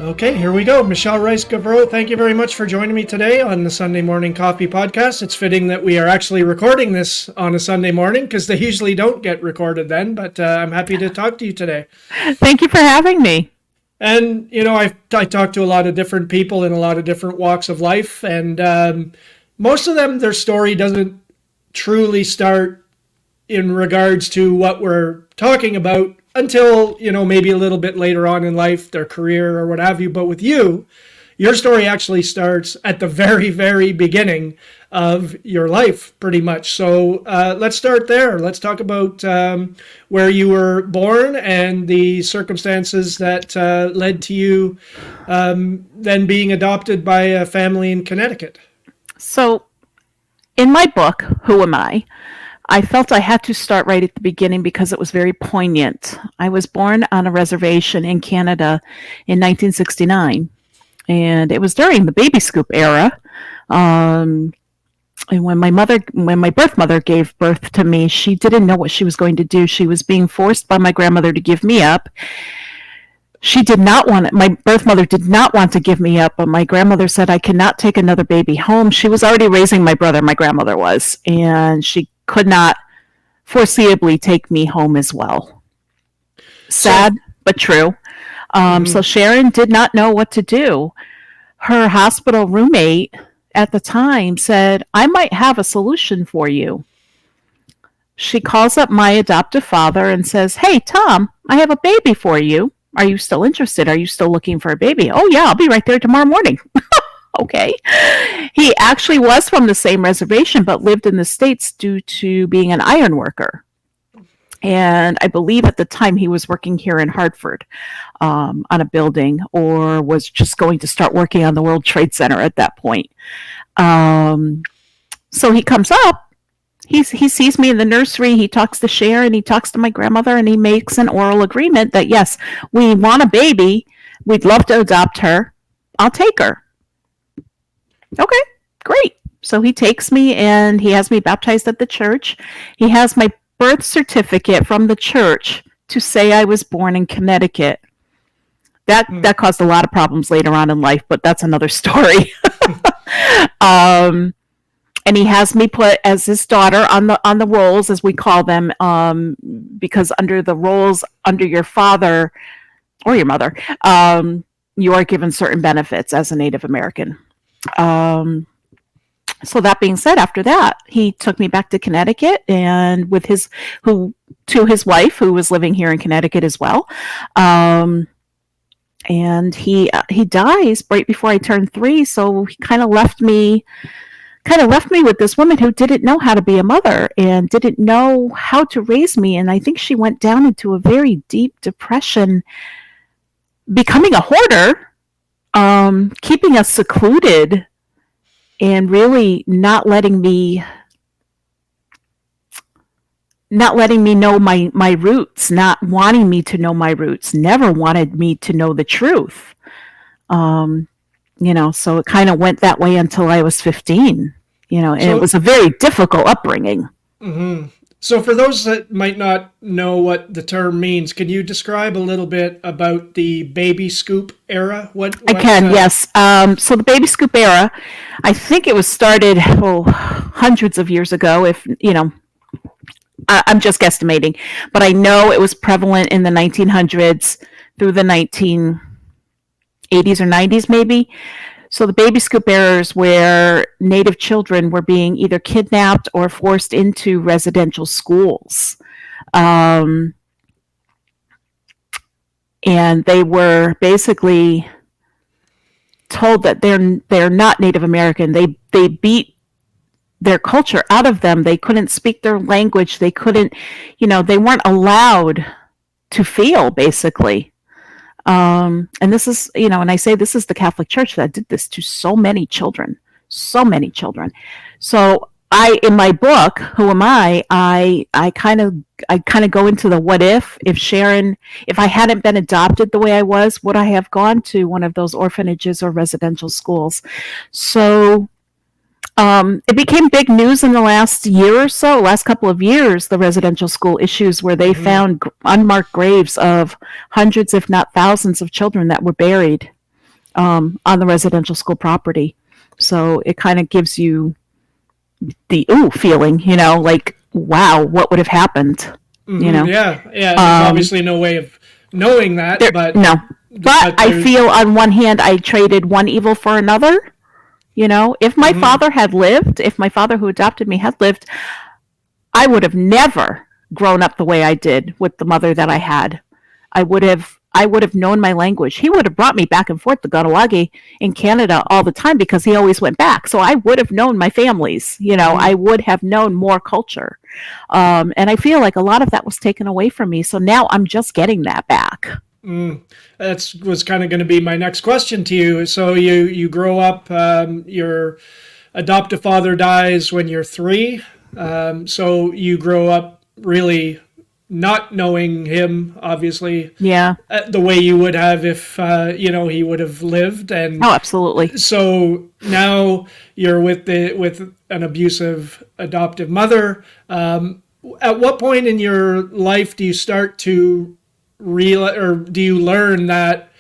Okay, here we go. Michelle Rice-Gauvreau, thank you very much for joining me today on the Sunday Morning Coffee Podcast. It's fitting that we are actually recording this on a Sunday morning because they usually don't get recorded then, but I'm happy to talk to you today. Thank you for having me. And, you know, I talk to a lot of different people in a lot of different walks of life, and most of them, their story doesn't truly start in regards to what we're talking about until, you know, maybe a little bit later on in life, their career or what have you. But with you, your story actually starts at the very, very beginning of your life, pretty much. So let's start there. Let's talk about where you were born and the circumstances that led to you then being adopted by a family in Connecticut. So, in my book, Who Am I felt I had to start right at the beginning because it was very poignant. I was born on a reservation in Canada in 1969, and it was during the baby scoop era. And when my birth mother gave birth to me, she didn't know what she was going to do. She was being forced by my grandmother to give me up. My birth mother did not want to give me up, but my grandmother said, I cannot take another baby home. She was already raising my brother, my grandmother was, and she could not foreseeably take me home as well. Sad, but true. So Sharon did not know what to do. Her hospital roommate at the time said, I might have a solution for you. She calls up my adoptive father and says, hey, Tom, I have a baby for you. Are you still interested? Are you still looking for a baby? Oh, yeah, I'll be right there tomorrow morning. Okay. He actually was from the same reservation, but lived in the States due to being an iron worker. And I believe at the time he was working here in Hartford on a building, or was just going to start working on the World Trade Center at that point. So he comes up. He sees me in the nursery. He talks to Sharon. He talks to my grandmother, and he makes an oral agreement that, yes, we want a baby. We'd love to adopt her. I'll take her. Okay, great. So he takes me and he has me baptized at the church. He has my birth certificate from the church to say I was born in Connecticut. That caused a lot of problems later on in life, but that's another story. And he has me put as his daughter on the rolls, as we call them, because under the rolls, under your father or your mother, you are given certain benefits as a Native American. So that being said, after that, he took me back to Connecticut and to his wife, who was living here in Connecticut as well. And he dies right before I turned 3. So he kind of left me with this woman who didn't know how to be a mother and didn't know how to raise me. And I think she went down into a very deep depression, becoming a hoarder, keeping us secluded, and really not letting me know my roots, not wanting me to know my roots, never wanted me to know the truth. So it kind of went that way until I was 15, and it was a very difficult upbringing. Mm-hmm. So for those that might not know what the term means, can you describe a little bit about the baby scoop era? I can, yes. So the baby scoop era, I think it was started hundreds of years ago, I'm just guesstimating, but I know it was prevalent in the 1900s through the 1980s or 90s maybe. So the baby scoop eras where Native children were being either kidnapped or forced into residential schools. And they were basically told that they're not Native American. They beat their culture out of them. They couldn't speak their language. They couldn't, they weren't allowed to feel, basically. And this is, and I say this is the Catholic Church that did this to so many children. So in my book, Who Am I kind of go into the what if I hadn't been adopted the way I was, would I have gone to one of those orphanages or residential schools? So it became big news in the last couple of years, the residential school issues where they found unmarked graves of hundreds, if not thousands, of children that were buried. on the residential school property. So it kind of gives you the ooh feeling, like, wow, what would have happened? Yeah, yeah. There's obviously no way of knowing that, but No. But I feel on one hand, I traded one evil for another. If my father had lived, if my father who adopted me had lived, I would have never grown up the way I did with the mother that I had. I would have known my language. He would have brought me back and forth to Ganawagi in Canada all the time because he always went back. So I would have known my families. I would have known more culture. And I feel like a lot of that was taken away from me. So now I'm just getting that back. That was kind of going to be my next question to you. So you grow up, your adoptive father dies when you're 3. So you grow up really not knowing him, obviously, Yeah. the way you would have if he would have lived. And Oh, absolutely. so now you're with an abusive adoptive mother. At what point in your life do you start to realize, or do you learn that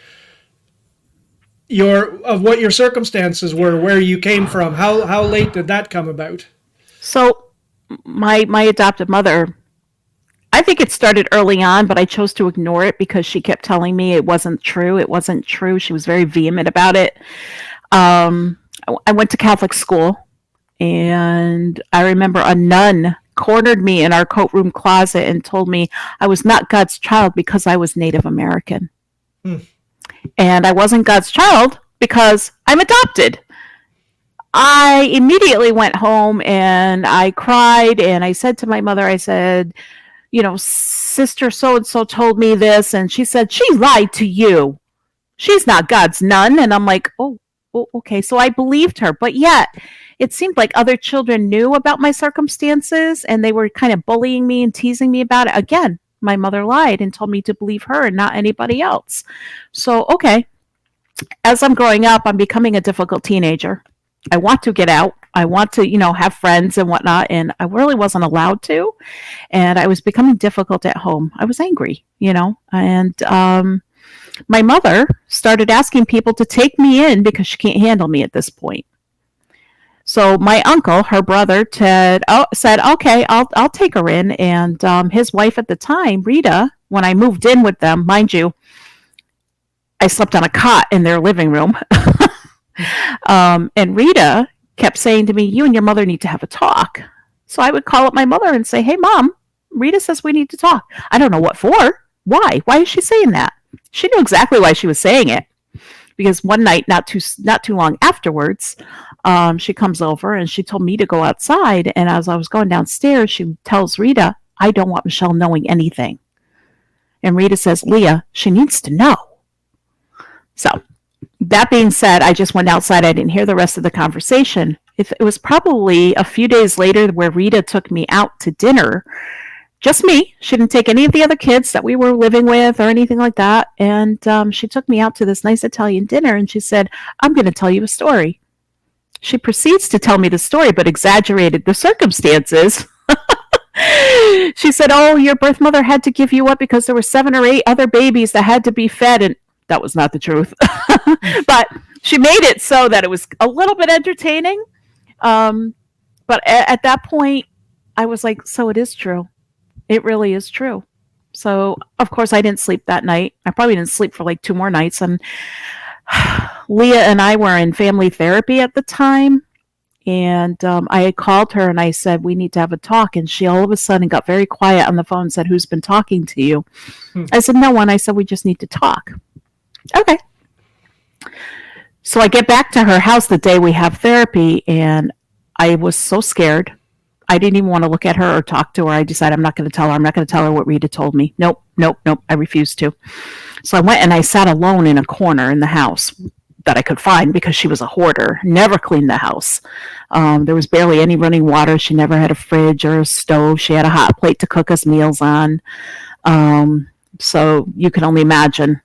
what your circumstances were, where you came from? How late did that come about? So my adoptive mother, I think it started early on, but I chose to ignore it because she kept telling me it wasn't true. It wasn't true. She was very vehement about it. I went to Catholic school, and I remember a nun cornered me in our coat room closet and told me I was not God's child because I was Native American. And I wasn't God's child because I'm adopted. I immediately went home and I cried, and I said to my mother, I said, sister so-and-so told me this, and she said, she lied to you. She's not God's nun. And I'm like, oh, okay. So I believed her. But yet, it seemed like other children knew about my circumstances, and they were kind of bullying me and teasing me about it. Again, my mother lied and told me to believe her and not anybody else. So, okay. As I'm growing up, I'm becoming a difficult teenager. I want to get out. I want to, have friends and whatnot. And I really wasn't allowed to. And I was becoming difficult at home. I was angry, and my mother started asking people to take me in because she can't handle me at this point. So my uncle, her brother, Ted, said, okay, I'll take her in. And his wife at the time, Rita, when I moved in with them, mind you, I slept on a cot in their living room. And Rita kept saying to me, you and your mother need to have a talk. So I would call up my mother and say, hey, Mom, Rita says we need to talk. I don't know what for. Why? Why is she saying that? She knew exactly why she was saying it. Because one night, not too long afterwards, she comes over and she told me to go outside. And as I was going downstairs, she tells Rita, I don't want Michelle knowing anything. And Rita says, Leah, she needs to know. So that being said, I just went outside. I didn't hear the rest of the conversation. It was probably a few days later where Rita took me out to dinner. Just me. She didn't take any of the other kids that we were living with or anything like that. And she took me out to this nice Italian dinner, and she said, I'm going to tell you a story. She proceeds to tell me the story, but exaggerated the circumstances. She said, oh, your birth mother had to give you up because there were 7 or 8 other babies that had to be fed. And that was not the truth. But she made it so that it was a little bit entertaining. But at that point, I was like, so it is true. It really is true. So, of course, I didn't sleep that night. I probably didn't sleep for like 2 more nights. And Leah and I were in family therapy at the time. And I had called her and I said, we need to have a talk. And she all of a sudden got very quiet on the phone and said, who's been talking to you? I said, no one. I said, we just need to talk. Okay. So I get back to her house the day we have therapy, and I was so scared. I didn't even want to look at her or talk to her. I decided I'm not going to tell her. I'm not going to tell her what Rita told me. Nope. I refused to. So I went and I sat alone in a corner in the house that I could find because she was a hoarder, never cleaned the house. There was barely any running water. She never had a fridge or a stove. She had a hot plate to cook us meals on. So you can only imagine.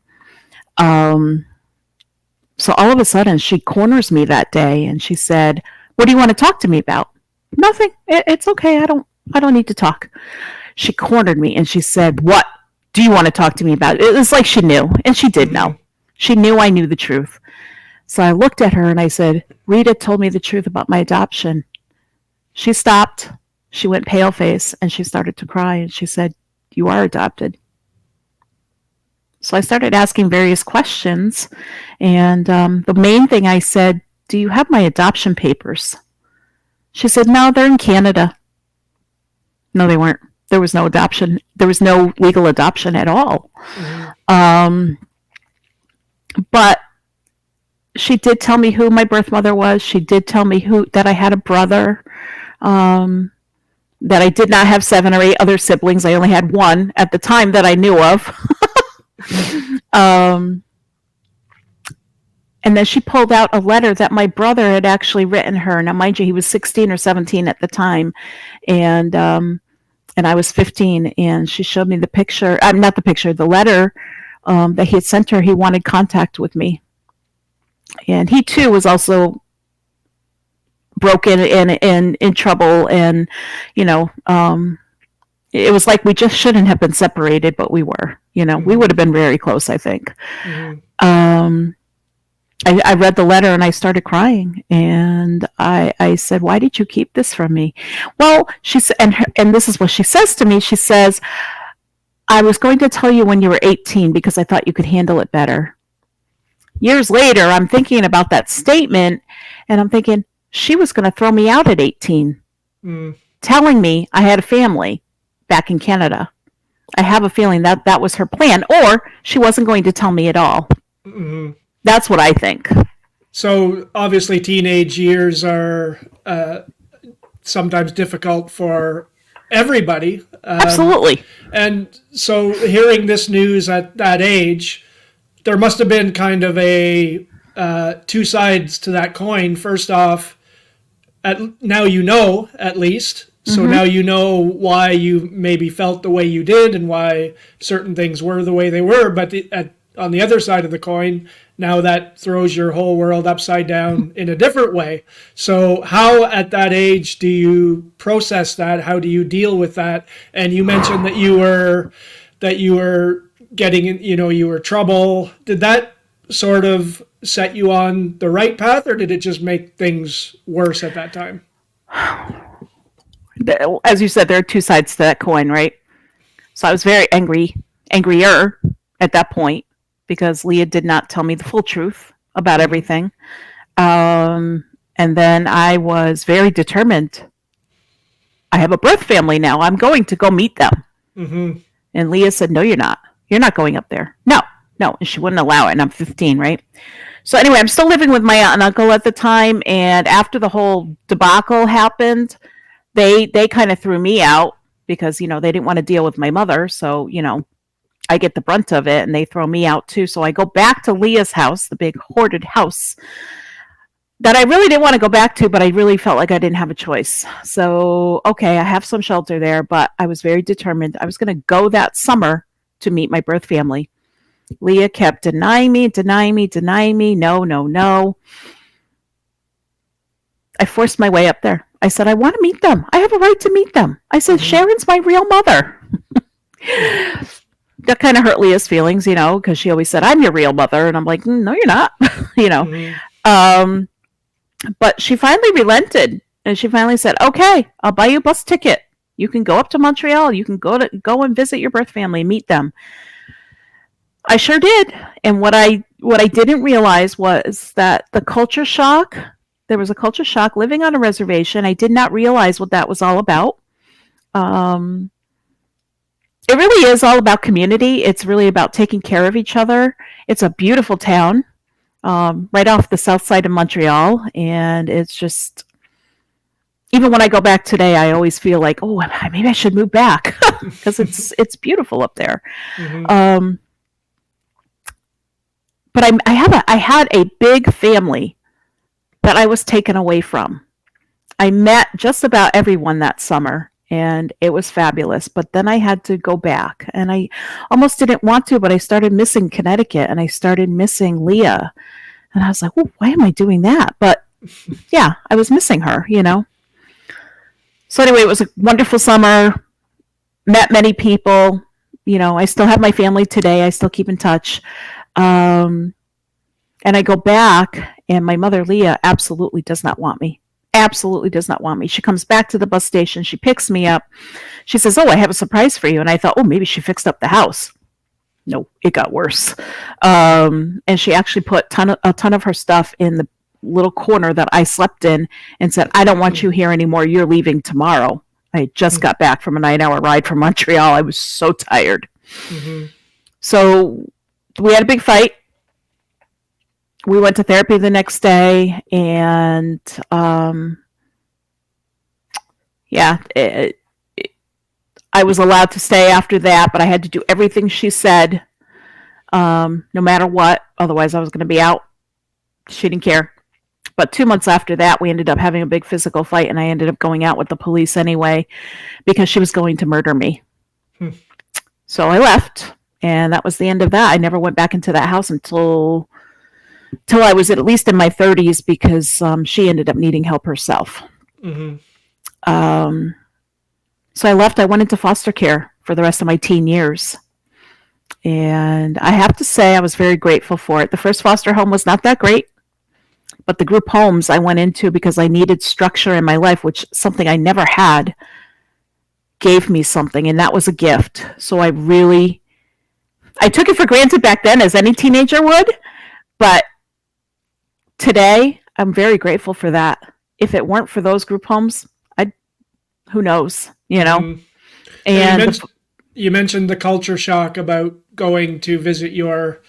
So all of a sudden she corners me that day and she said, what do you want to talk to me about? Nothing. It's okay. I don't need to talk. She cornered me and she said, what do you want to talk to me about? It was like she knew, and she did know. She knew I knew the truth. So I looked at her and I said, Rita told me the truth about my adoption. She stopped. She went pale face and she started to cry and she said, you are adopted. So I started asking various questions. And the main thing I said, do you have my adoption papers? She said, no, they're in Canada. No, they weren't. There was no adoption. There was no legal adoption at all. But she did tell me who my birth mother was. She did tell me that I had a brother, that I did not have 7 or 8 other siblings. I only had one at the time that I knew of. And then she pulled out a letter that my brother had actually written her. Now, mind you, he was 16 or 17 at the time, and I was 15. And she showed me the picture, not the picture, the letter that he had sent her. He wanted contact with me, and he too was also broken and in trouble. And it was like we just shouldn't have been separated, but we were. We would have been very close, I think. I read the letter and I started crying, and I said, why did you keep this from me? Well, she said, and this is what she says to me. She says, I was going to tell you when you were 18 because I thought you could handle it better. Years later, I'm thinking about that statement, and I'm thinking, she was going to throw me out at 18, telling me I had a family back in Canada. I have a feeling that was her plan, or she wasn't going to tell me at all. That's what I think. So obviously teenage years are sometimes difficult for everybody. Absolutely. And so hearing this news at that age, there must have been kind of a two sides to that coin. First off, now you know, at least. So now you know why you maybe felt the way you did and why certain things were the way they were. But on the other side of the coin, now that throws your whole world upside down in a different way. So how at that age do you process that? How do you deal with that? And you mentioned that you were getting, you were trouble. Did that sort of set you on the right path, or did it just make things worse at that time? As you said, there are two sides to that coin, right? So I was very angrier at that point, because Leah did not tell me the full truth about everything. And then I was very determined. I have a birth family now. I'm going to go meet them. And Leah said, no, you're not. You're not going up there. No. And she wouldn't allow it. And I'm 15, right? So anyway, I'm still living with my aunt and uncle at the time. And after the whole debacle happened, they kind of threw me out because, they didn't want to deal with my mother. So, I get the brunt of it, and they throw me out too. So I go back to Leah's house, the big hoarded house that I really didn't want to go back to, but I really felt like I didn't have a choice. So, okay, I have some shelter there, but I was very determined. I was going to go that summer to meet my birth family. Leah kept denying me. No. I forced my way up there. I said, I want to meet them. I have a right to meet them. I said, Sharon's my real mother. That kind of hurt Leah's feelings, because she always said, I'm your real mother. And I'm like, no, you're not, But she finally relented, and she finally said, okay, I'll buy you a bus ticket. You can go up to Montreal. You can go and visit your birth family and meet them. I sure did. And what I didn't realize was that there was a culture shock living on a reservation. I did not realize what that was all about. It really is all about community. It's really about taking care of each other. It's a beautiful town, right off the south side of Montreal. And it's just, even when I go back today, I always feel like, oh, maybe I should move back because it's beautiful up there. But I had a big family that I was taken away from. I met just about everyone that summer, and it was fabulous. But then I had to go back, and I almost didn't want to, but I started missing Connecticut, and I started missing Leah. And I was like, oh, why am I doing that? But yeah, I was missing her, So anyway, it was a wonderful summer, met many people. I still have my family today. I still keep in touch. And I go back, And my mother, Leah, absolutely does not want me. Absolutely does not want me. She comes back to the bus station. She picks me up. She says, "Oh, I have a surprise for you." And I thought, oh, maybe she fixed up the house. No, it got worse. And she actually put a ton of her stuff in the little corner that I slept in and said, "I don't want you here anymore. You're leaving tomorrow." I just got back from a 9-hour ride from Montreal. I was so tired. Mm-hmm. So we had a big fight. We went to therapy the next day, and I was allowed to stay after that, but I had to do everything she said, no matter what. Otherwise, I was going to be out. She didn't care. But 2 months after that, we ended up having a big physical fight, and I ended up going out with the police anyway because she was going to murder me. So I left, and that was the end of that. I never went back into that house until I was at least in my 30s because she ended up needing help herself. Mm-hmm. So I left. I went into foster care for the rest of my teen years. And I have to say I was very grateful for it. The first foster home was not that great, but the group homes I went into because I needed structure in my life, which something I never had, gave me something, and that was a gift. So I took it for granted back then, as any teenager would, but today I'm very grateful for that. If it weren't for those group homes, who knows, Mm-hmm. And you mentioned the culture shock about going to visit your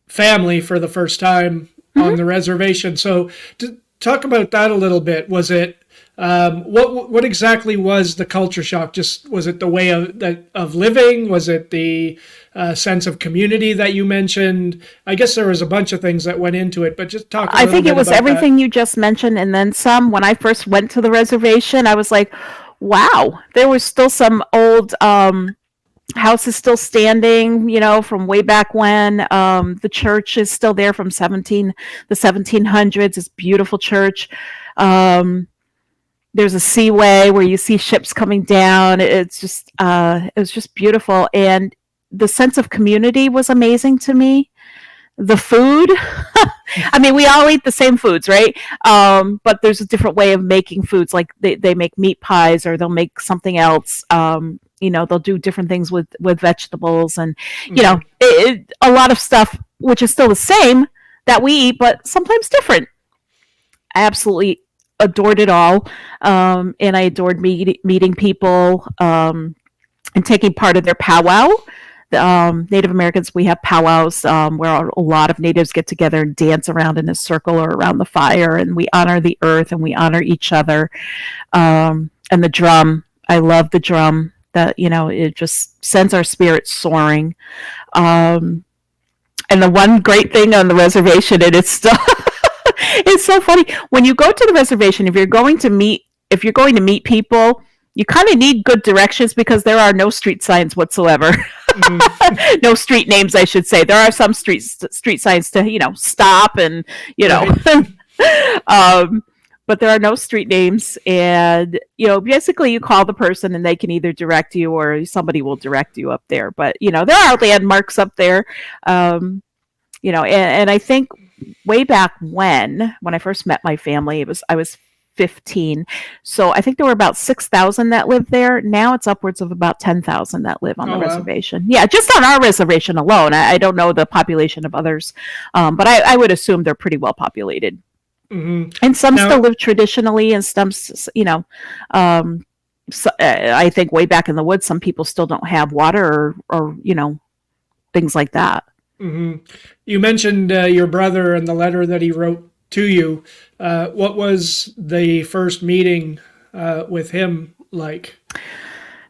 family for the first time on the reservation. So to talk about that a little bit. Was it what exactly was the culture shock? Just was it the way of living? Was it the sense of community that you mentioned? I guess there was a bunch of things that went into it, but just talk a little bit about that. I think it was everything you just mentioned and then some. When I first went to the reservation, I was like, wow, there was still some old houses still standing, from way back when. The church is still there from the 1700s. It's a beautiful church. There's a seaway where you see ships coming down. It was just beautiful. And the sense of community was amazing to me. The food, I mean, we all eat the same foods, right? But there's a different way of making foods. Like they make meat pies, or they'll make something else. They'll do different things with vegetables, and a lot of stuff which is still the same that we eat, but sometimes different. I absolutely adored it all, and I adored meeting people and taking part of their powwow. Native Americans, we have powwows where a lot of natives get together and dance around in a circle or around the fire, and we honor the earth and we honor each other. And the drum, I love the drum. That it just sends our spirits soaring. And the one great thing on the reservation, and it's still it's so funny when you go to the reservation. If you're going to meet people, you kind of need good directions because there are no street signs whatsoever. Mm-hmm. No street names, I should say. There are some street signs to stop and right. But there are no street names, and basically you call the person and they can either direct you or somebody will direct you up there. But there are landmarks up there. And I think way back when I first met my family, I was 15. So I think there were about 6,000 that lived there. Now it's upwards of about 10,000 that live on the reservation. Yeah, just on our reservation alone. I don't know the population of others, but I would assume they're pretty well populated. Mm-hmm. And some still live traditionally, and some, I think way back in the woods, some people still don't have water or things like that. Mm-hmm. You mentioned your brother and the letter that he wrote to you. What was the first meeting with him like?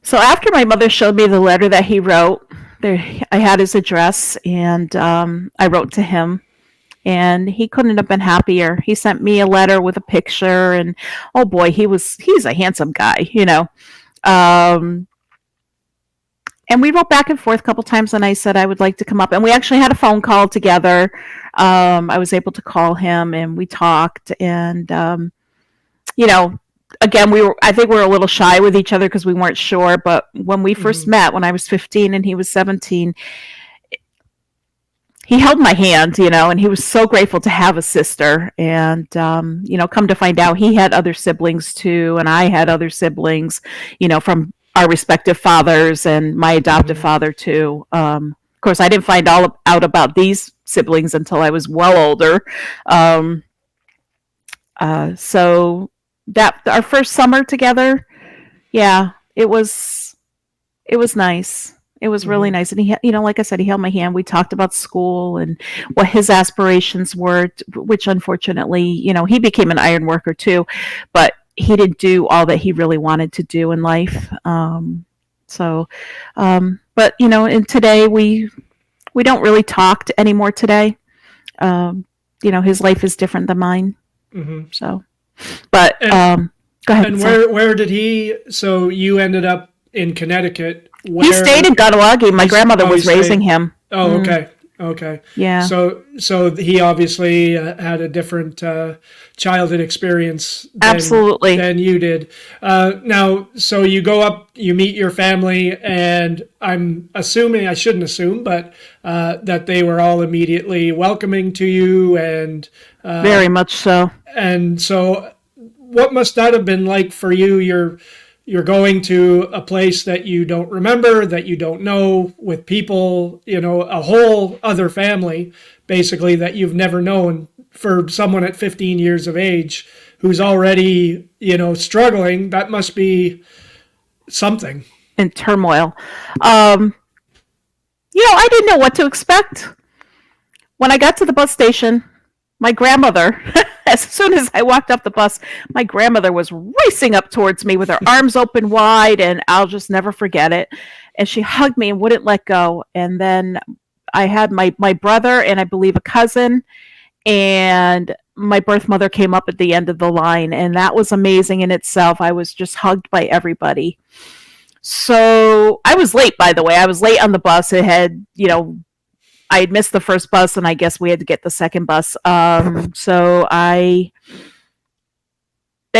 So after my mother showed me the letter that he wrote, I had his address, and I wrote to him. And he couldn't have been happier. He sent me a letter with a picture, and oh boy, he's a handsome guy, And we wrote back and forth a couple times, and I said I would like to come up. And we actually had a phone call together. I was able to call him, and we talked. And again, I think we were a little shy with each other because we weren't sure. But when we first met, when I was 15 and he was 17. he held my hand, and he was so grateful to have a sister. And, come to find out he had other siblings too. And I had other siblings, from our respective fathers and my adoptive father too. Of course, I didn't find all out about these siblings until I was well older. So that our first summer together, yeah, it was nice. It was really nice. And he, like I said, he held my hand. We talked about school and what his aspirations were, which unfortunately, he became an iron worker too, but he didn't do all that he really wanted to do in life. But and today we don't really talk anymore today. His life is different than mine. So, but, go ahead. And where did he, so you ended up in Connecticut. He stayed in Ganawagi. My grandmother was raising him. Oh, okay. Yeah. So he obviously had a different childhood experience than you did. Now, so you go up, you meet your family, and I'm assuming, I shouldn't assume, but that they were all immediately welcoming to you, and very much so. And so, what must that have been like for you? You're going to a place that you don't remember, that you don't know, with people, a whole other family, basically, that you've never known. For someone at 15 years of age who's already, struggling, that must be something. In turmoil. I didn't know what to expect. When I got to the bus station, my grandmother, as soon as I walked off the bus, my grandmother was racing up towards me with her arms open wide, and I'll just never forget it. And she hugged me and wouldn't let go. And then I had my brother and I believe a cousin, and my birth mother came up at the end of the line, and that was amazing in itself. I was just hugged by everybody. So I was late, by the way. I was late on the bus. It had, I had missed the first bus, and I guess we had to get the second bus. So they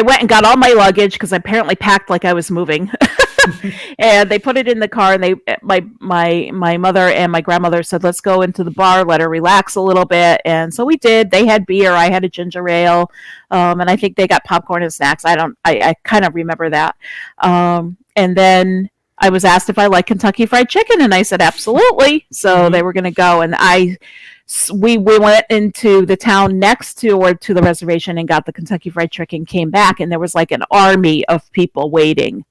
went and got all my luggage because I apparently packed like I was moving. And they put it in the car, and my mother and my grandmother said, let's go into the bar, let her relax a little bit. And so we did. They had beer, I had a ginger ale, and I think they got popcorn and snacks. I kind of remember that. And then I was asked if I like Kentucky Fried Chicken, and I said absolutely. So they were going to go, and we went into the town next to the reservation and got the Kentucky Fried Chicken, came back, and there was like an army of people waiting.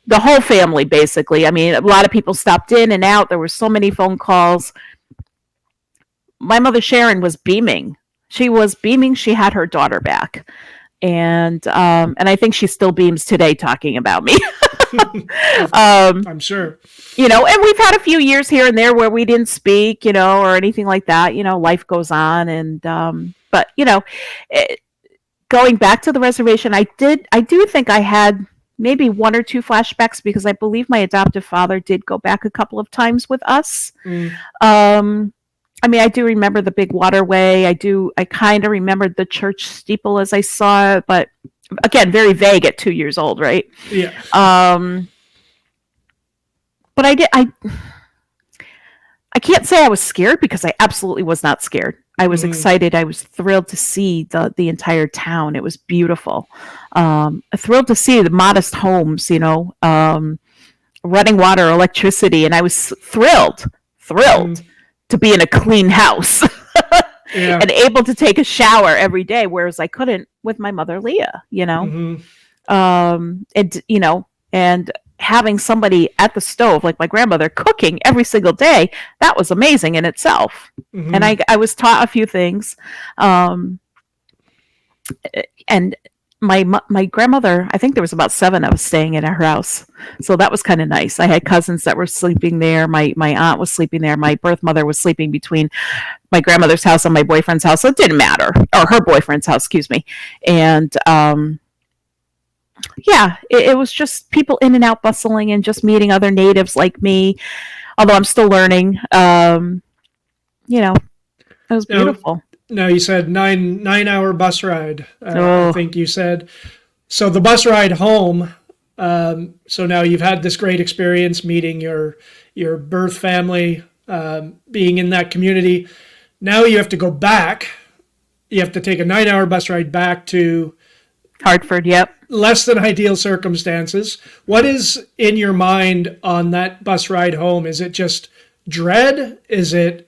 The whole family, basically. I mean, a lot of people stopped in and out. There were so many phone calls. My mother, Sharon, was beaming. She was beaming. She had her daughter back. And I think she still beams today talking about me. I'm sure. And we've had a few years here and there where we didn't speak, or anything like that. Life goes on. And, but, going back to the reservation, I do think I had maybe one or two flashbacks, because I believe my adoptive father did go back a couple of times with us. I mean, I do remember the big waterway. I kind of remembered the church steeple as I saw it, but again, very vague at 2 years old, right? Yeah. But I can't say I was scared, because I absolutely was not scared. I was excited. I was thrilled to see the entire town. It was beautiful. Thrilled to see the modest homes, running water, electricity, and I was thrilled to be in a clean house and able to take a shower every day, whereas I couldn't with my mother, Leah. And having somebody at the stove, like my grandmother, cooking every single day, that was amazing in itself. And I was taught a few things. And my grandmother, I think there was about 7 of us staying at her house. So that was kind of nice. I had cousins that were sleeping there. My aunt was sleeping there. My birth mother was sleeping between my grandmother's house and my boyfriend's house. So it didn't matter. Or her boyfriend's house, excuse me. And, it was just people in and out bustling and just meeting other natives like me, although I'm still learning. It was beautiful. Now you said 9-hour bus ride. I think you said. So the bus ride home. So now you've had this great experience meeting your birth family, being in that community. Now you have to go back. You have to take a 9-hour bus ride back to Hartford, yep. less than ideal circumstances. What is in your mind on that bus ride home? Is it just dread?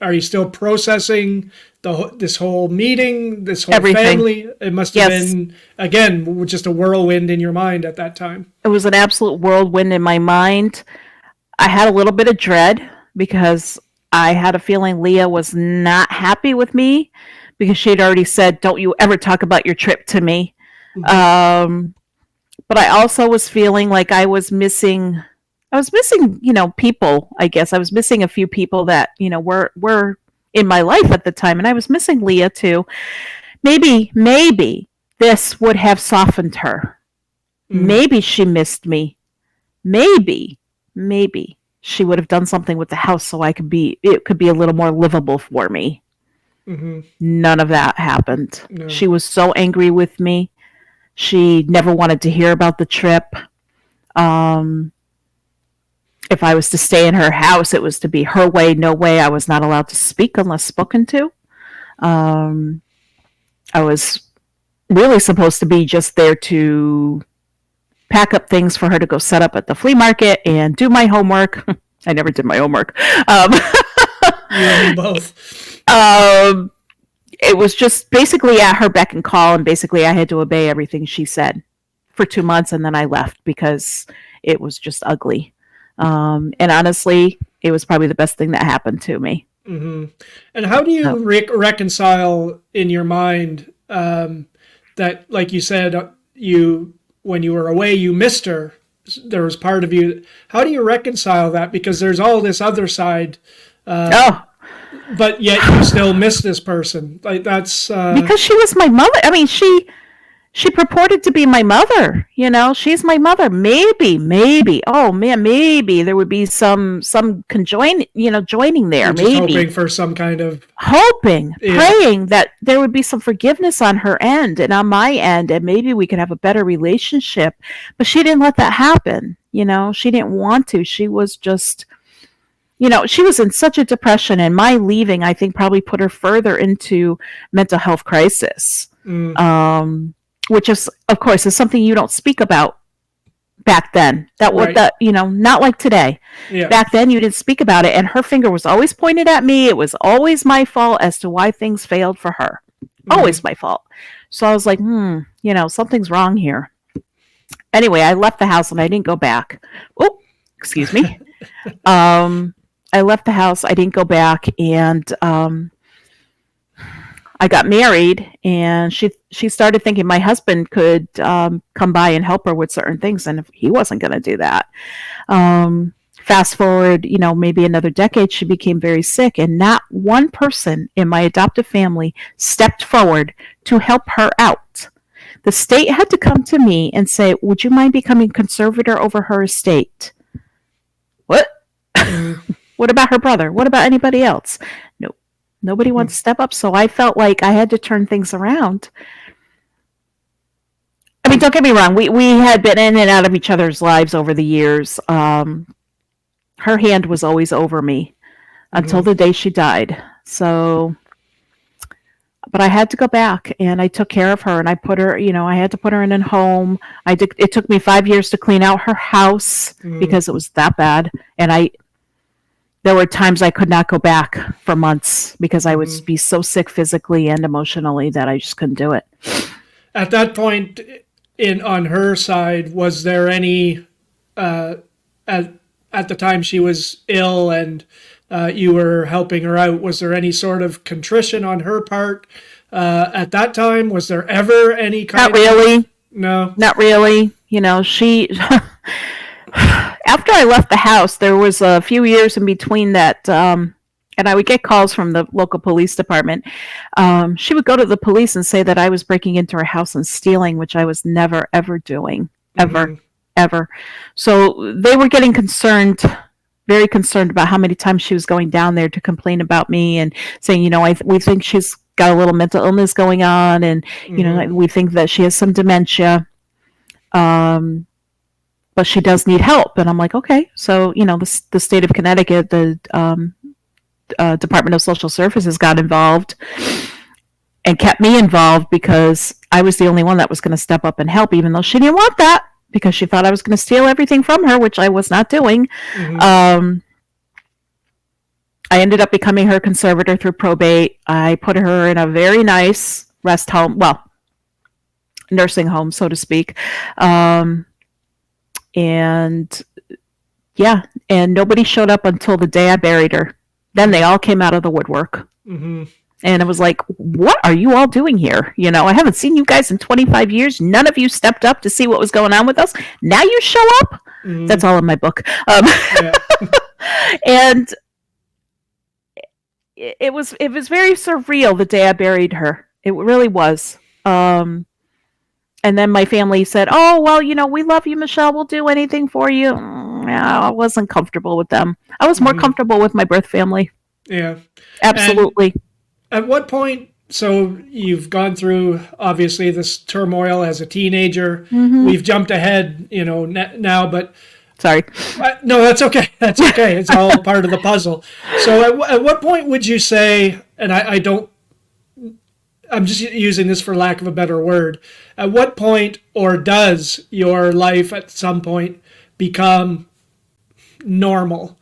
Are you still processing this whole meeting, this whole Everything. family? It must have been, again, just a whirlwind in your mind at that time. It was an absolute whirlwind in my mind. I had a little bit of dread because I had a feeling Leah was not happy with me because she had already said, "Don't you ever talk about your trip to me." But I also was feeling like I was missing, people, I guess. I was missing a few people that, were in my life at the time. And I was missing Leah too. Maybe this would have softened her. Maybe she missed me. Maybe she would have done something with the house so it could be a little more livable for me. None of that happened. No. She was so angry with me. She never wanted to hear about the trip. If I was to stay in her house, it was to be her way, no way. I was not allowed to speak unless spoken to. I was really supposed to be just there to pack up things for her to go set up at the flea market and do my homework. I never did my homework. You and me both. It was just basically at her beck and call, and basically I had to obey everything she said for 2 months, and then I left because it was just ugly. And honestly, it was probably the best thing that happened to me. And how do you reconcile in your mind that, like you said, when you were away, you missed her? There was part of you. How do you reconcile that? Because there's all this other side. But yet you still miss this person. Like that's because she was my mother. I mean, she purported to be my mother. She's my mother. Maybe. Oh man, maybe there would be some joining there. You're maybe hoping for some kind of praying that there would be some forgiveness on her end and on my end, and maybe we could have a better relationship. But she didn't let that happen. She didn't want to. She was just. She was in such a depression, and my leaving, I think, probably put her further into mental health crisis, which is, of course, is something you don't speak about back then. Not like today. Yeah. Back then, you didn't speak about it, and her finger was always pointed at me. It was always my fault as to why things failed for her. Always my fault. So I was like, something's wrong here. Anyway, I left the house, and I didn't go back. Oh, excuse me. I left the house. I didn't go back, and I got married. And she started thinking my husband could come by and help her with certain things, and he wasn't going to do that. Fast forward, maybe another decade, she became very sick, and not one person in my adoptive family stepped forward to help her out. The state had to come to me and say, "Would you mind becoming conservator over her estate?" What? What about her brother? What about anybody else? No, nobody wanted to step up. So I felt like I had to turn things around. I mean, don't get me wrong. We had been in and out of each other's lives over the years. Her hand was always over me until the day she died. So, but I had to go back, and I took care of her, and I put her, I had to put her in a home. It took me 5 years to clean out her house because it was that bad. And there were times I could not go back for months because I would be so sick physically and emotionally that I just couldn't do it. At that point, on her side, was there any at the time she was ill and you were helping her out? Was there any sort of contrition on her part at that time? Was there ever any kind? Not really. No, not really. She. After I left the house, there was a few years in between that, and I would get calls from the local police department. She would go to the police and say that I was breaking into her house and stealing, which I was never, ever doing. Ever. So they were getting concerned, very concerned about how many times she was going down there to complain about me and saying, we think she's got a little mental illness going on, and, we think that she has some dementia. But she does need help. And I'm like, okay. So, the state of Connecticut, the Department of Social Services got involved and kept me involved because I was the only one that was going to step up and help, even though she didn't want that because she thought I was going to steal everything from her, which I was not doing. I ended up becoming her conservator through probate. I put her in a very nice rest home, well, nursing home, so to speak. And yeah, and nobody showed up until the day I buried her. Then they all came out of the woodwork. And it was like, what are you all doing here? You know, I haven't seen you guys in 25 years. None of you stepped up to see what was going on with us. Now you show up? That's all in my book. And it was very surreal the day I buried her. It really was. And then my family said, oh, well, you know, we love you, Michelle. We'll do anything for you. I wasn't comfortable with them. I was more comfortable with my birth family. Yeah. Absolutely. And at what point, so you've gone through, obviously, this turmoil as a teenager. We've jumped ahead, you know, now, but... Sorry. No, that's okay. That's okay. It's all part of the puzzle. So at what point would you say, and I'm just using this for lack of a better word, at what point or does your life at some point become normal,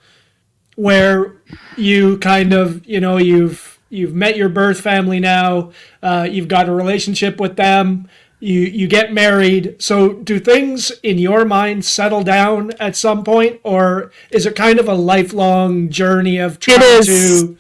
where you kind of, you know, you've met your birth family now, you've got a relationship with them, you get married. So do things in your mind settle down at some point, or is it kind of a lifelong journey of trying to deal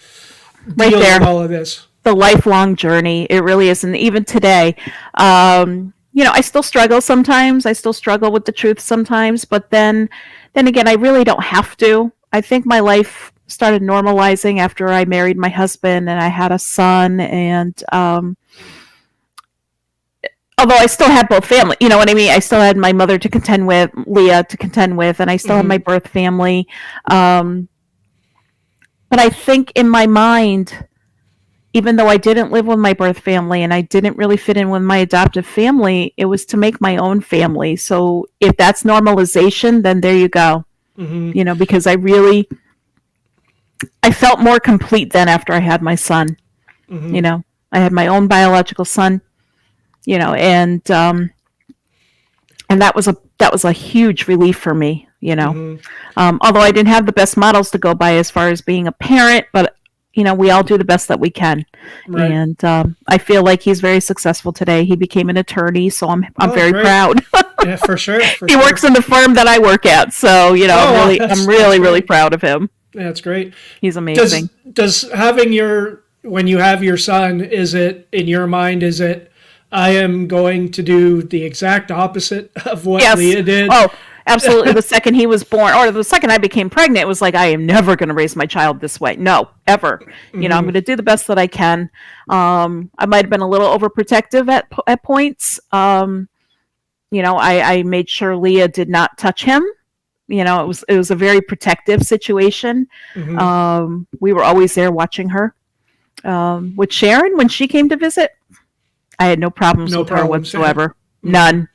with all of this? The lifelong journey. It really is. And even today, you know, I still struggle sometimes. I still struggle with the truth sometimes, but then again, I really don't have to. I think my life started normalizing after I married my husband and I had a son. And although I still had both family, you know what I mean? I still had my mother to contend with, Leah to contend with, and I still had my birth family. But I think in my mind, even though I didn't live with my birth family and I didn't really fit in with my adoptive family, it was to make my own family. So if that's normalization, then there you go. You know, because I felt more complete then after I had my son. You know, I had my own biological son, you know, and that was a huge relief for me, you know. Although I didn't have the best models to go by as far as being a parent, but you know, we all do the best that we can. Right. And I feel like he's very successful today. He became an attorney, so I'm very proud. Yeah, for sure. He works in the firm that I work at, so you know, I'm really proud of him. Yeah, that's great. He's amazing. Does having when you have your son, is it in your mind? Is it I am going to do the exact opposite of what Leah did? Oh, absolutely. The second he was born, or the second I became pregnant, it was like, I am never going to raise my child this way. No, ever. You know, I'm going to do the best that I can. I might have been a little overprotective at points. You know, I made sure Leah did not touch him. You know, it was a very protective situation. We were always there watching her. With Sharon, when she came to visit, I had no problems with her whatsoever. None.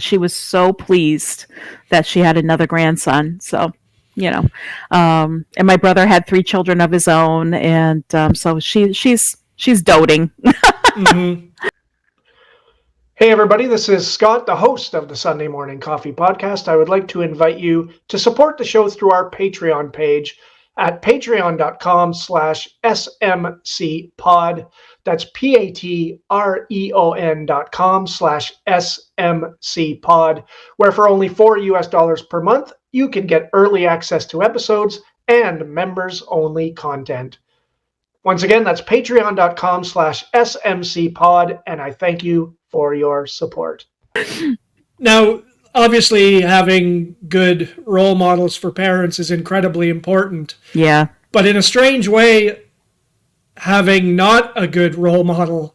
She was so pleased that she had another grandson. So, you know, and my brother had 3 children of his own, and so she's doting. Hey everybody, this is Scott, the host of the Sunday Morning Coffee Podcast. I would like to invite you to support the show through our Patreon page at patreon.com/smcpod. That's patreon.com/smcpod, where for only $4 per month, you can get early access to episodes and members-only content. Once again, that's patreon.com/smcpod, and I thank you for your support. Now, obviously, having good role models for parents is incredibly important. Yeah. But in a strange way, having not a good role model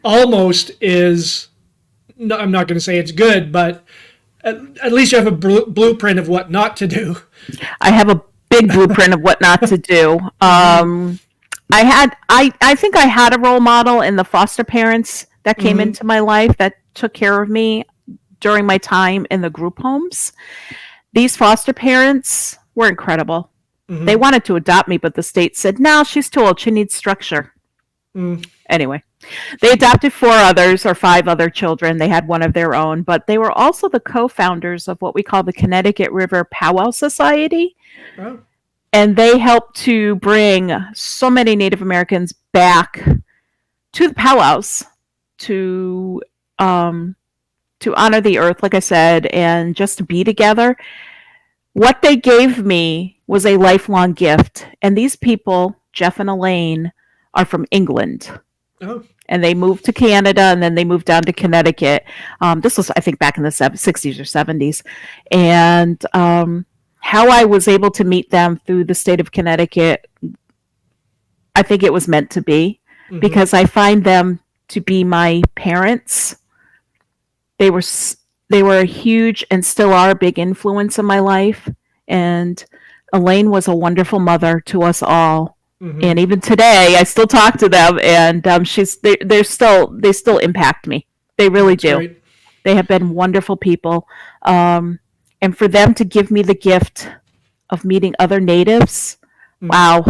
almost is, I'm not going to say it's good, but at least you have a blueprint of what not to do. I have a big blueprint of what not to do. I think I had a role model in the foster parents that came into my life that took care of me during my time in the group homes. These foster parents were incredible. They wanted to adopt me, but the state said, no, she's too old. She needs structure. Mm. Anyway, they adopted 5 other children. They had one of their own, but they were also the co-founders of what we call the Connecticut River Powwow Society. Oh. And they helped to bring so many Native Americans back to the powwows to honor the earth, like I said, and just to be together. What they gave me was a lifelong gift. And these people, Jeff and Elaine, are from England. Oh. And they moved to Canada, and then they moved down to Connecticut. This was, I think, back in the 60s or 70s. And how I was able to meet them through the state of Connecticut, I think it was meant to be, because I find them to be my parents. They were a huge and still are a big influence in my life. And Elaine was a wonderful mother to us all. And even today, I still talk to them, and they still impact me. They really do. Great. They have been wonderful people. And for them to give me the gift of meeting other natives, wow,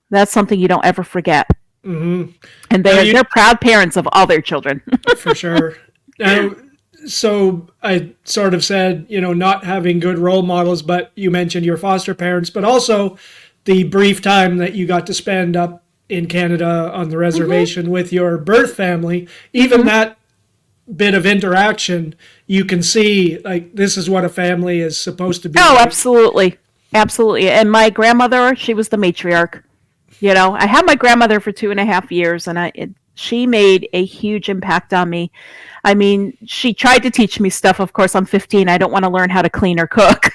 that's something you don't ever forget. And they're proud parents of all their children. For sure. Now, so I sort of said, not having good role models, but you mentioned your foster parents, but also the brief time that you got to spend up in Canada on the reservation with your birth family. Even that bit of interaction, you can see, like, this is what a family is supposed to be. Oh, absolutely. Absolutely. And my grandmother, she was the matriarch. I had my grandmother for 2.5 years, and she made a huge impact on me. I mean, she tried to teach me stuff. Of course, I'm 15. I don't want to learn how to clean or cook.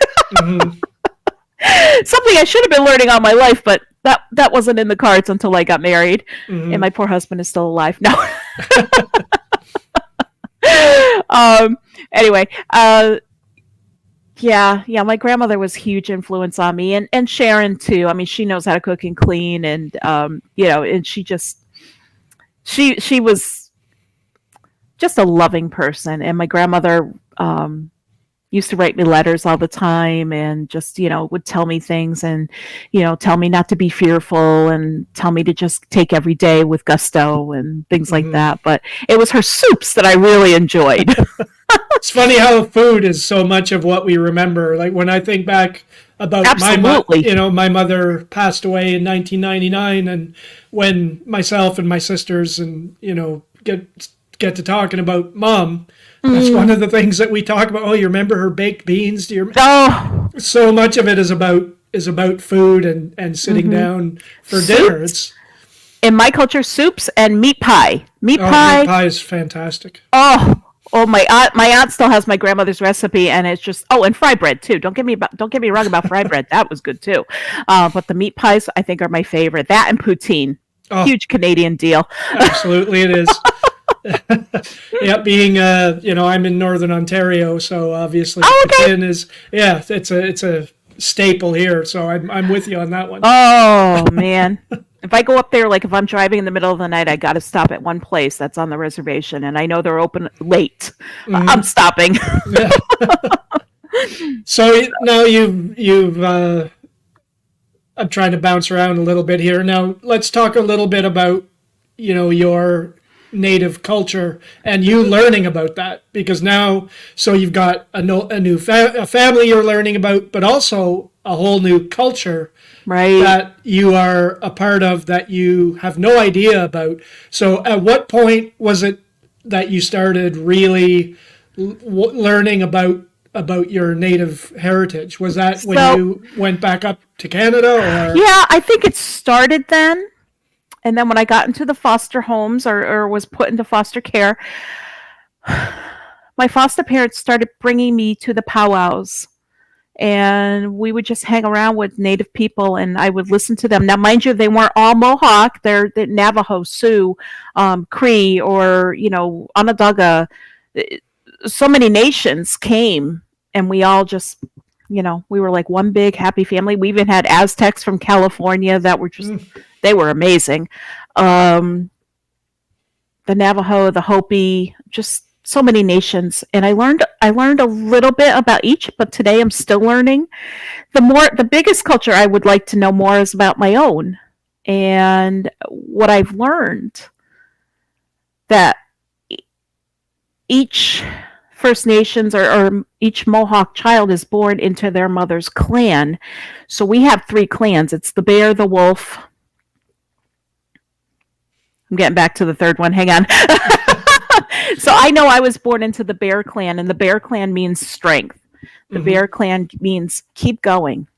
Something I should have been learning all my life, but that wasn't in the cards until I got married. And my poor husband is still alive now. Anyway, my grandmother was a huge influence on me, and Sharon too. I mean, she knows how to cook and clean, and and she was just a loving person. And my grandmother used to write me letters all the time, and just would tell me things, and tell me not to be fearful, and tell me to just take every day with gusto and things like that. But it was her soups that I really enjoyed. It's funny how food is so much of what we remember. Like, when I think back about my mother passed away in 1999, and when myself and my sisters and get to talking about Mom, that's one of the things that we talk about. Oh, you remember her baked beans? Do you remember? So much of it is about food and sitting down for dinner. It's in my culture, soups and meat pie. Meat pie is fantastic. Oh, my aunt still has my grandmother's recipe, and it's just and fry bread too. Don't get me wrong about fry bread. That was good too. But the meat pies, I think, are my favorite. That and poutine, huge Canadian deal. Absolutely, it is. Yeah, being I'm in Northern Ontario, so obviously poutine is it's a staple here. So I'm with you on that one. Oh man. If I go up there, like if I'm driving in the middle of the night, I got to stop at one place that's on the reservation, and I know they're open late. I'm stopping. So now you've I'm trying to bounce around a little bit here. Now let's talk a little bit about your Native culture and you learning about that, because now you've got a new family you're learning about, but also a whole new culture that you are a part of that you have no idea about. So at what point was it that you started really learning about your Native heritage? Was that when you went back up to Canada? Or? Yeah, I think it started then. And then when I got into the foster homes or was put into foster care, my foster parents started bringing me to the powwows. And we would just hang around with Native people, and I would listen to them. Now, mind you, they weren't all Mohawk. They're Navajo, Sioux, Cree, or, Onondaga. So many nations came, and we all just, we were like one big happy family. We even had Aztecs from California that were just, they were amazing. The Navajo, the Hopi, just so many nations, and I learned a little bit about each, but today I'm still learning. The biggest culture I would like to know more is about my own, and what I've learned that each First Nations or each Mohawk child is born into their mother's clan. So we have three clans. It's the bear, the wolf. I'm getting back to the third one. Hang on. So I know I was born into the bear clan, and the bear clan means strength. The bear clan means keep going.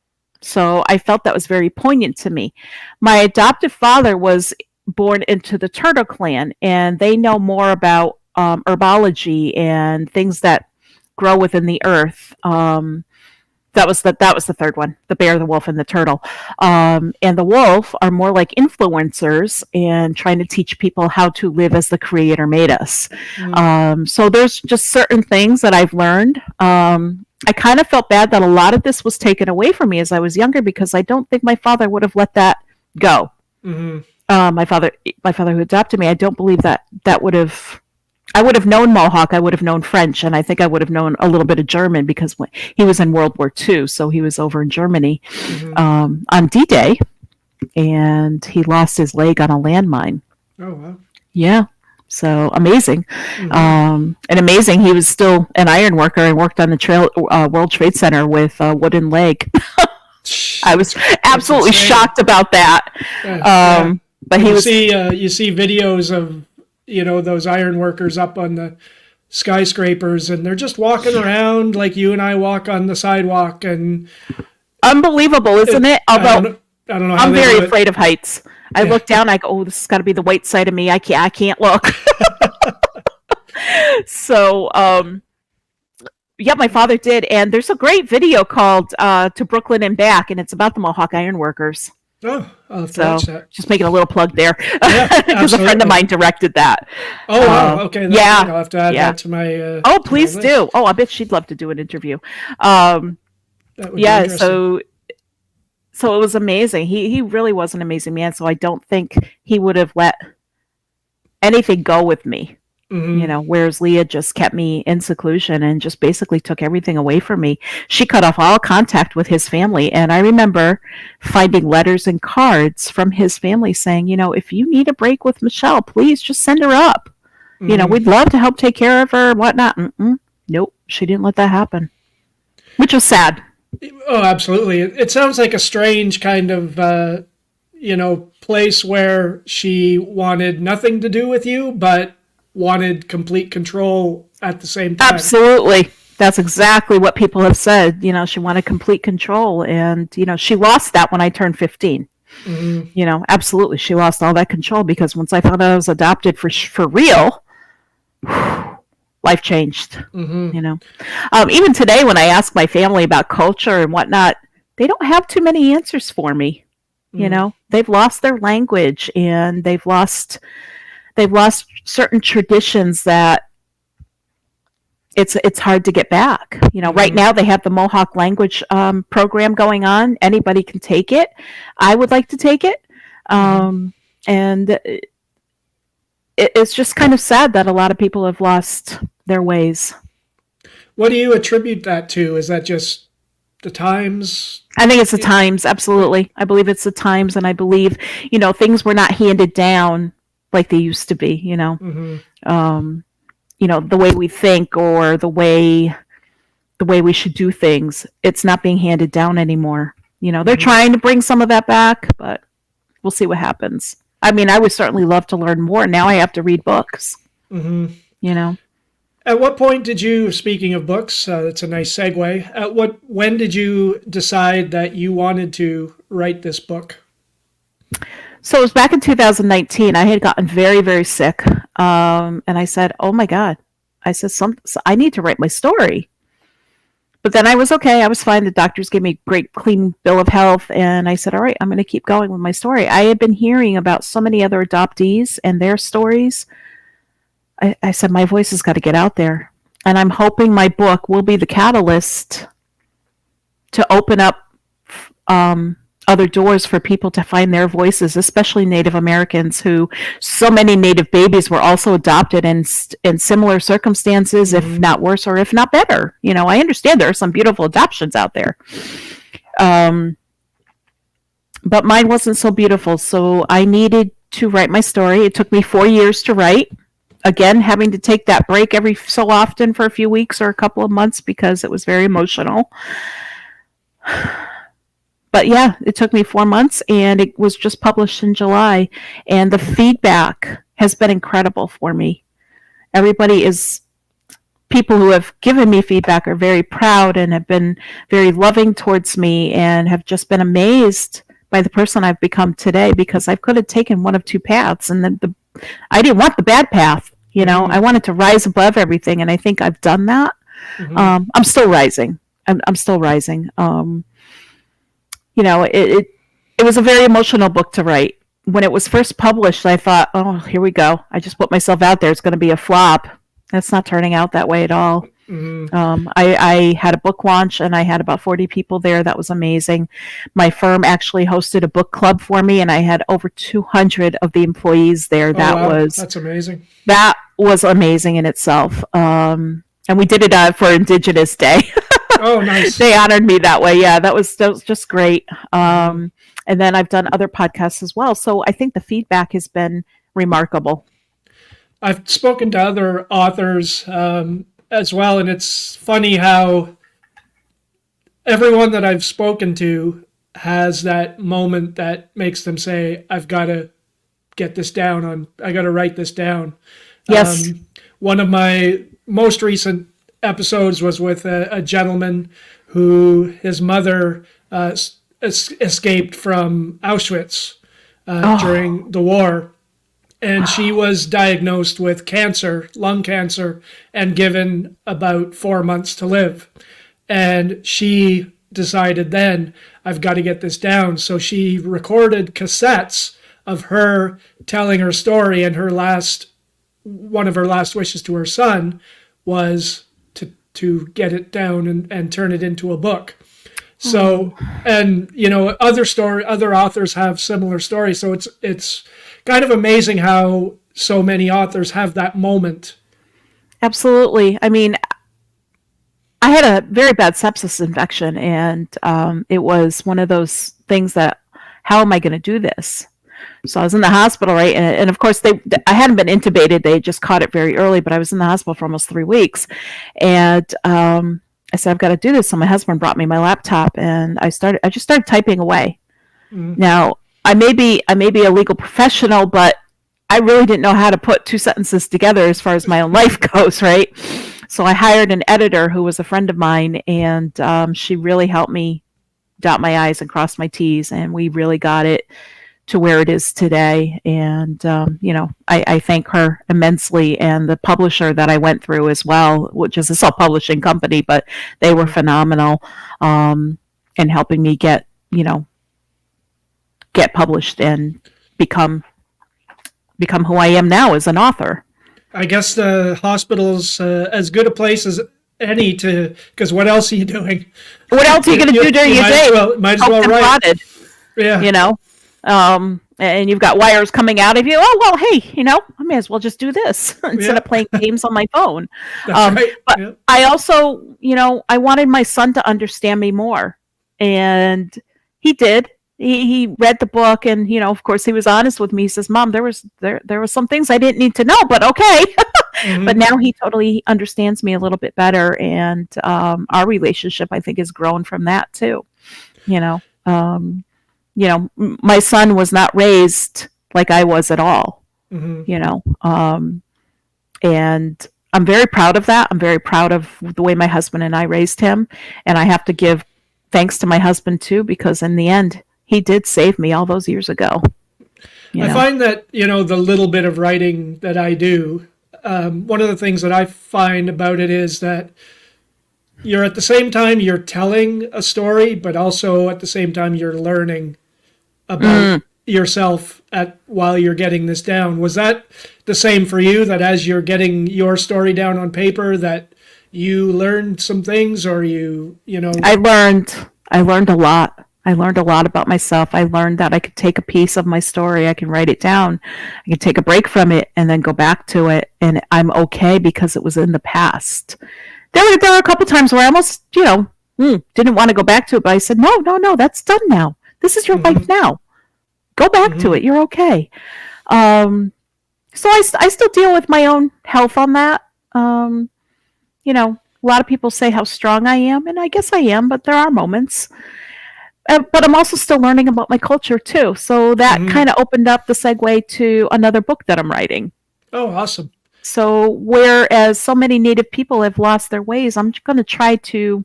So I felt that was very poignant to me. My adoptive father was born into the turtle clan, and they know more about herbology and things that grow within the earth. That was the third one: the bear, the wolf, and the turtle. And the wolf are more like influencers and trying to teach people how to live as the Creator made us. So there's just certain things that I've learned. I kind of felt bad that a lot of this was taken away from me as I was younger, because I don't think my father would have let that go. My father who adopted me, I don't believe that would have. I would have known Mohawk, I would have known French, and I think I would have known a little bit of German, because when he was in World War II, so he was over in Germany on D-Day, and he lost his leg on a landmine. Oh, wow. Yeah, so amazing. And amazing, he was still an iron worker and worked on the World Trade Center with a wooden leg. I was absolutely shocked about that. But he was. You see videos of those iron workers up on the skyscrapers, and they're just walking around like you and I walk on the sidewalk, and unbelievable, isn't it? Although I don't know how I'm very afraid of heights. I look down, I go, oh, this has got to be the white side of me. I can't look. So, yeah, my father did, and there's a great video called "To Brooklyn and Back," and it's about the Mohawk Iron Workers. Oh, I'll have to watch that. Just making a little plug there, Yeah, because a friend of mine directed that. Oh, wow. Okay. Yeah. I'll have to add that to my. Oh, please do. Oh, I bet she'd love to do an interview. That would be interesting. So it was amazing. He really was an amazing man. So I don't think he would have let anything go with me. Whereas Leah just kept me in seclusion and just basically took everything away from me. She cut off all contact with his family. And I remember finding letters and cards from his family saying, if you need a break with Michelle, please just send her up. We'd love to help take care of her and whatnot. Nope, she didn't let that happen, which was sad. Oh, absolutely. It sounds like a strange kind of, place where she wanted nothing to do with you, but wanted complete control at the same time. Absolutely. That's exactly what people have said. She wanted complete control, and she lost that when I turned 15. Absolutely, she lost all that control, because once I found out I was adopted for real, life changed. Even today, when I ask my family about culture and whatnot, they don't have too many answers for me. They've lost their language, and they've lost certain traditions that it's hard to get back. Right now they have the Mohawk language program going on. Anybody can take it. I would like to take it. And it's just kind of sad that a lot of people have lost their ways. What do you attribute that to? Is that just the times? I think it's the times, absolutely. I believe it's the times, and I believe, things were not handed down like they used to be, the way we think, or the way we should do things. It's not being handed down anymore. They're trying to bring some of that back, but we'll see what happens. I mean, I would certainly love to learn more. Now I have to read books. At what point did you, speaking of books, that's a nice segue. When did you decide that you wanted to write this book? So it was back in 2019. I had gotten very, very sick. And I said, oh my God. I said, I need to write my story. But then I was okay. I was fine. The doctors gave me a great clean bill of health. And I said, all right, I'm going to keep going with my story. I had been hearing about so many other adoptees and their stories. I said, my voice has got to get out there. And I'm hoping my book will be the catalyst to open up other doors for people to find their voices, especially Native Americans, who so many Native babies were also adopted in similar circumstances, if not worse or if not better. I understand there are some beautiful adoptions out there. But mine wasn't so beautiful, so I needed to write my story. It took me 4 years to write. Again, having to take that break every so often for a few weeks or a couple of months because it was very emotional. But yeah, it took me 4 months, and it was just published in July. And the feedback has been incredible for me. People who have given me feedback are very proud and have been very loving towards me and have just been amazed by the person I've become today, because I could have taken one of two paths, and I didn't want the bad path. I wanted to rise above everything, and I think I've done that. I'm still rising. I'm still rising. It was a very emotional book to write. When it was first published, I thought, oh, here we go. I just put myself out there. It's going to be a flop. That's not turning out that way at all. I had a book launch, and I had about 40 people there. That was amazing. My firm actually hosted a book club for me, and I had over 200 of the employees there. That's amazing. That was amazing in itself. And we did it for Indigenous Day. Oh, nice. They honored me that way. Yeah, that was just great. And then I've done other podcasts as well. So I think the feedback has been remarkable. I've spoken to other authors as well, and it's funny how everyone that I've spoken to has that moment that makes them say, I've got to get this down I got to write this down. Yes. One of my most recent episodes was with a gentleman who his mother escaped from Auschwitz during the war. And she was diagnosed with cancer, lung cancer, and given about 4 months to live. And she decided then, I've got to get this down. So she recorded cassettes of her telling her story, and one of her last wishes to her son was to get it down and turn it into a book. So, and other authors have similar stories. So it's kind of amazing how so many authors have that moment. Absolutely. I mean, I had a very bad sepsis infection, and it was one of those things that, how am I going to do this? So I was in the hospital, right? And of course, I hadn't been intubated. They just caught it very early, but I was in the hospital for almost 3 weeks. And I said, I've got to do this. So my husband brought me my laptop, and I just started typing away. Now, I may be a legal professional, but I really didn't know how to put two sentences together as far as my own life goes, right? So I hired an editor who was a friend of mine, and she really helped me dot my I's and cross my T's, and we really got it to where it is today. And, I thank her immensely, and the publisher that I went through as well, which is a self-publishing company, but they were phenomenal in helping me get published and become who I am now as an author. I guess the hospital's as good a place as any because what else are you doing? What else are you going to do during your day? Might as well write. Yeah. And you've got wires coming out of you. Oh, well, hey, I may as well just do this instead of playing games on my phone. That's right. But I also, I wanted my son to understand me more. And he did. He read the book, and of course he was honest with me. He says, Mom, there were some things I didn't need to know, but okay. But now he totally understands me a little bit better, and our relationship, I think, has grown from that too. My son was not raised like I was at all. And I'm very proud of that. I'm very proud of the way my husband and I raised him, and I have to give thanks to my husband too, because in the end, he did save me all those years ago. I find that, the little bit of writing that I do, one of the things that I find about it is that you're at the same time you're telling a story, but also at the same time you're learning about yourself while you're getting this down. Was that the same for you, that as you're getting your story down on paper that you learned some things, or I learned a lot. I learned a lot about myself. I learned that I could take a piece of my story, I can write it down, I can take a break from it and then go back to it, and I'm okay because it was in the past. There were a couple times where I almost, didn't want to go back to it, but I said, no, that's done now. This is your life now. Go back to it. You're okay. So I still deal with my own health on that. A lot of people say how strong I am, and I guess I am, but there are moments. But I'm also still learning about my culture too. So that kind of opened up the segue to another book that I'm writing. Oh, awesome. So whereas so many Native people have lost their ways, I'm going to try to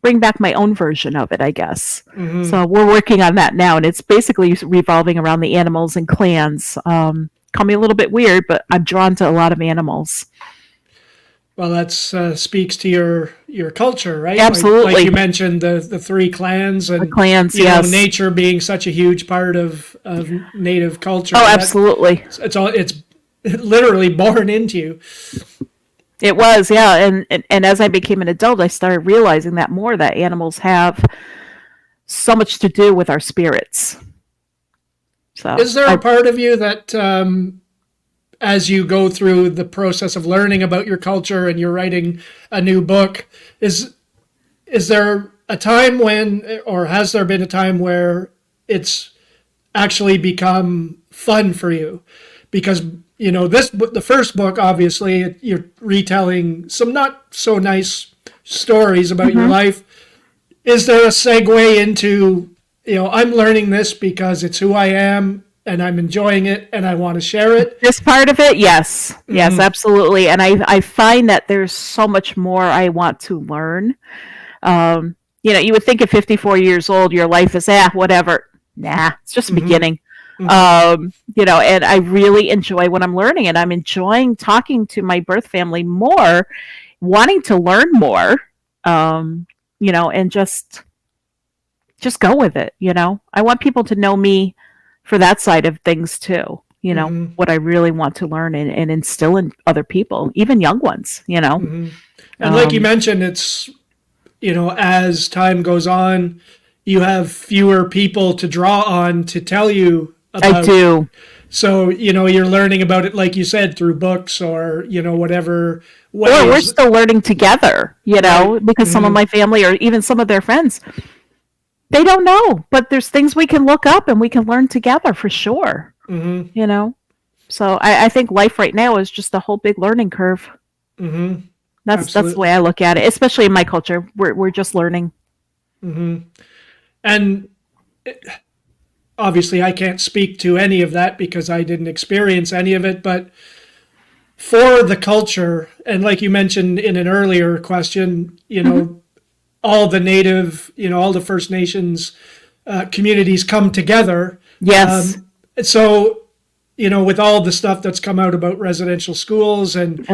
bring back my own version of it, I guess. So we're working on that now, and it's basically revolving around the animals and clans. Call me a little bit weird, but I'm drawn to a lot of animals. Well, that speaks to your culture, right? Absolutely. Like you mentioned, the three clans and the clans, yes. Nature being such a huge part of Native culture. Oh, absolutely. It's literally born into you. It was, yeah. And as I became an adult, I started realizing that more, that animals have so much to do with our spirits. So, is there a part of you that, as you go through the process of learning about your culture and you're writing a new book, is there a time when, or has there been a time where it's actually become fun for you? Because the first book, obviously, you're retelling some not so nice stories about your life. Is there a segue into, I'm learning this because it's who I am and I'm enjoying it and I want to share it? This part of it, yes. Yes, absolutely. And I find that there's so much more I want to learn. You would think at 54 years old, your life is, whatever. Nah, it's just the beginning. And I really enjoy what I'm learning, and I'm enjoying talking to my birth family more, wanting to learn more, and just go with it. I want people to know me for that side of things too. What I really want to learn and instill in other people, even young ones. And like you mentioned, it's as time goes on, you have fewer people to draw on to tell you about. I do. So, you're learning about it, like you said, through books or, whatever ways. Or we're still learning together, because some of my family or even some of their friends, they don't know. But there's things we can look up and we can learn together for sure. So I think life right now is just a whole big learning curve. That's the way I look at it, especially in my culture. We're just learning. And obviously I can't speak to any of that because I didn't experience any of it, but for the culture, and like you mentioned in an earlier question, all the Native, all the First Nations communities come together. Yes. So, with all the stuff that's come out about residential schools and,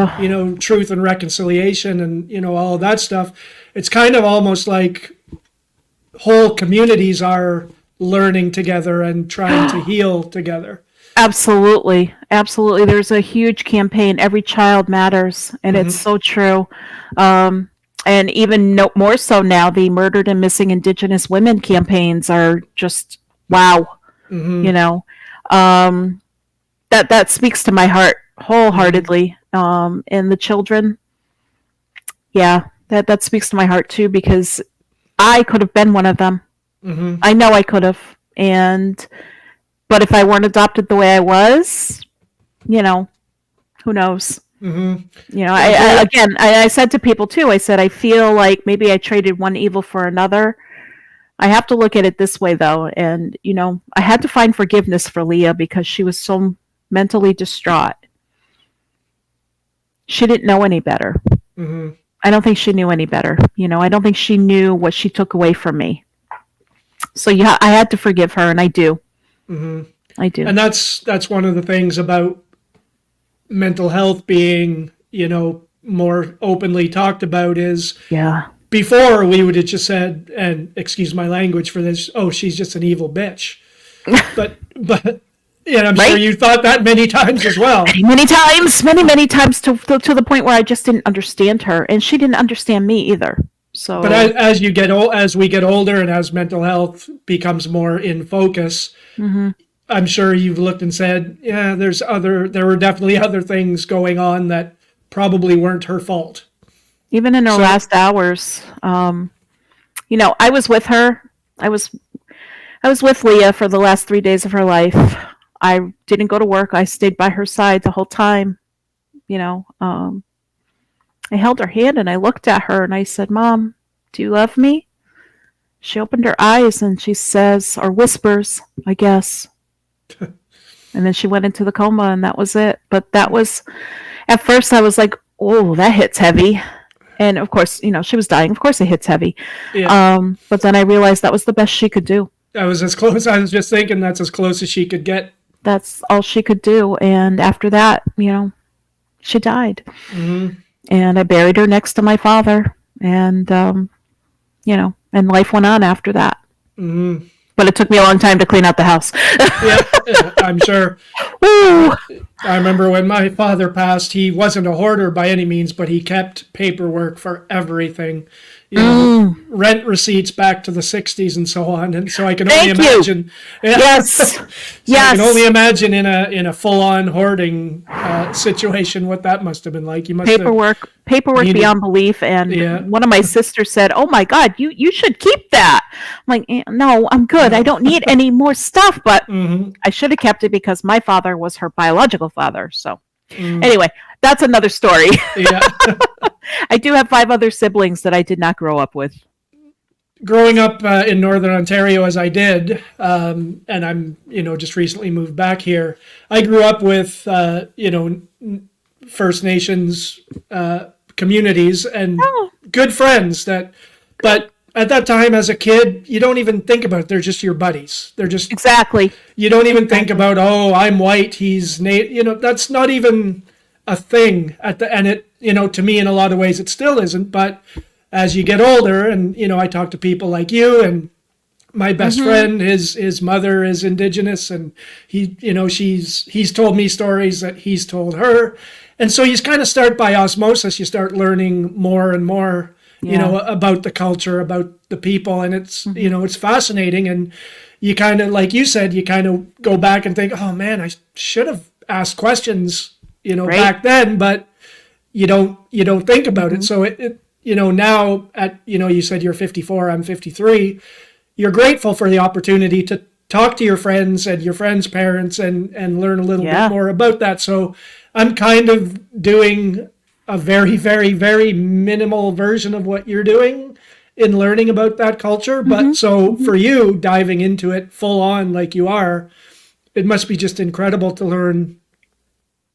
truth and reconciliation and, all of that stuff, it's kind of almost like whole communities are learning together and trying to heal together. Absolutely. There's a huge campaign, Every Child Matters, and it's so true. And even more so now, the Murdered and Missing Indigenous Women campaigns are just wow. That speaks to my heart wholeheartedly. And the children, that speaks to my heart too, because I could have been one of them. I know I could have. But if I weren't adopted the way I was, who knows? I said to people too, I said, I feel like maybe I traded one evil for another. I have to look at it this way though. And, I had to find forgiveness for Leah because she was so mentally distraught. She didn't know any better. I don't think she knew any better. I don't think she knew what she took away from me. So I had to forgive her, and I do. I do. And that's one of the things about mental health being, more openly talked about is before we would have just said, and excuse my language for this, oh, she's just an evil bitch. but I'm sure you thought that many times as well. Many times to the point where I just didn't understand her, and she didn't understand me either. So, But as we get older and as mental health becomes more in focus, I'm sure you've looked and said, yeah, there were definitely other things going on that probably weren't her fault. even in her So, last hours, I was with her. I was with Leah for the last 3 days of her life. I didn't go to work. I stayed by her side the whole time. You know, I held her hand and I looked at her and I said, "Mom, do you love me?" She opened her eyes and she says, or whispers, "I guess." And then she went into the coma and that was it. But that was, at first I was like, "Oh, that hits heavy." And of course, she was dying. Of course it hits heavy. yeah, But then I realized that was the best she could do. I was as close. I was just thinking that's as close as she could get. That's all she could do. And after that, she died. And I buried her next to my father. And, and life went on after that. But it took me a long time to clean out the house. Yeah, I'm sure. Woo! I remember when my father passed, he wasn't a hoarder by any means, but he kept paperwork for everything. Rent receipts back to the 60s and so on. And so I can only imagine. Yeah. Yes. So yes. I can only imagine in a full-on hoarding situation what that must have been like. You must paperwork beyond belief. And one of my sisters said, "Oh my God, you should keep that." I'm like, "No, I'm good. I don't need any more stuff." But I should have kept it because my father was her biological father. So anyway, that's another story. Yeah. I do have 5 other siblings that I did not grow up with. Growing up in Northern Ontario as I did, and I'm, just recently moved back here, I grew up with, First Nations communities and good friends but at that time as a kid, you don't even think about it. They're just your buddies. They're just... Exactly. You don't even think about, oh, I'm white, he's that's not even a thing and it, to me in a lot of ways it still isn't, but as you get older and, I talk to people like you and my best friend, his mother is indigenous and he, he's told me stories that he's told her. And so you kind of start by osmosis, you start learning more and more, about the culture, about the people. And it's, it's fascinating. And you kind of, like you said, you kind of go back and think, oh man, I should have asked questions, back then, but you don't think about it. So it now at, you said you're 54, I'm 53. You're grateful for the opportunity to talk to your friends and your friends' parents and learn a little bit more about that. So I'm kind of doing a very, very, very minimal version of what you're doing in learning about that culture. But so for you diving into it full on like you are, it must be just incredible to learn.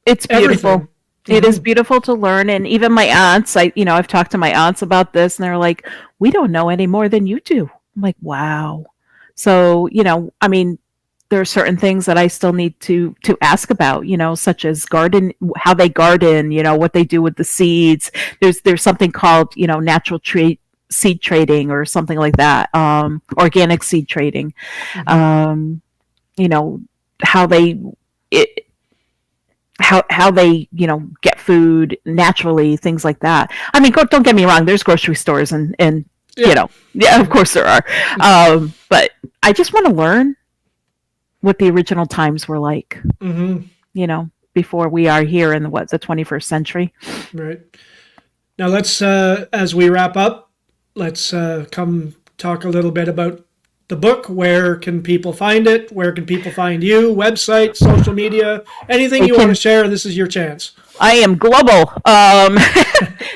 It's beautiful. Everything. It is beautiful to learn. And even my aunts, I've talked to my aunts about this and they're like, "We don't know any more than you do." I'm like, wow. So, there are certain things that I still need to ask about, such as how they garden, what they do with the seeds. There's something called, natural seed trading or something like that. Organic seed trading. How they how they get food naturally, things like that. Don't get me wrong, there's grocery stores and of course there are, but I just want to learn what the original times were like, before we are here in the 21st century. Right. Now let's as we wrap up, let's come talk a little bit about the book. Where can people find it? Where can people find you? Website, social media, anything you want to share? This is your chance. I am global.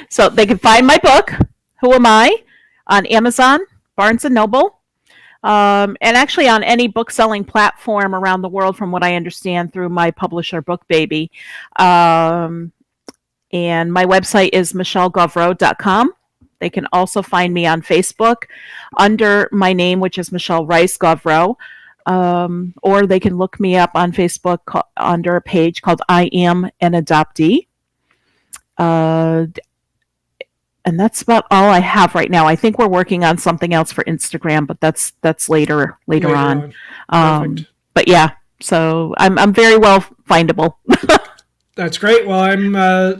So they can find my book, Who Am I? On Amazon, Barnes & Noble, and actually on any book-selling platform around the world, from what I understand, through my publisher, BookBaby. And my website is michellegauvreau.com. They can also find me on Facebook under my name, which is Michelle Rice-Gauvreau, or they can look me up on Facebook under a page called I Am an Adoptee. And that's about all I have right now. I think we're working on something else for Instagram, but that's later on. But yeah, so I'm very well findable. That's great. Well, I'm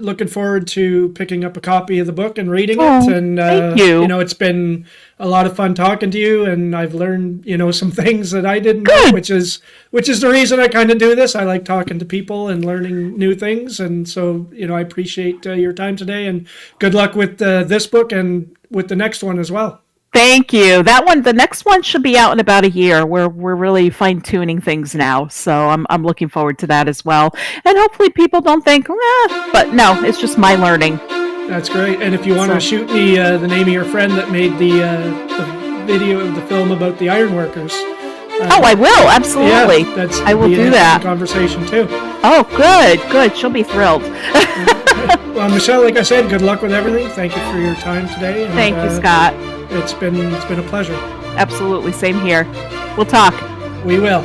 looking forward to picking up a copy of the book and reading Oh, it. And thank you. it's been a lot of fun talking to you, and I've learned some things that I didn't know, Good. which is the reason I kind of do this. I like talking to people and learning new things, and so I appreciate your time today. And good luck with this book and with the next one as well. Thank you. The next one should be out in about a year. We're really fine tuning things now, so I'm looking forward to that as well. And hopefully people don't think, but no, it's just my learning. That's great. And if you want to shoot me the name of your friend that made the video of the film about the ironworkers. I will, absolutely. Yeah, I will do that. Conversation too. Oh, good. She'll be thrilled. Well, Michelle, like I said, good luck with everything. Thank you for your time today. And, Thank you, Scott. It's been a pleasure. Absolutely, same here. We'll talk. We will.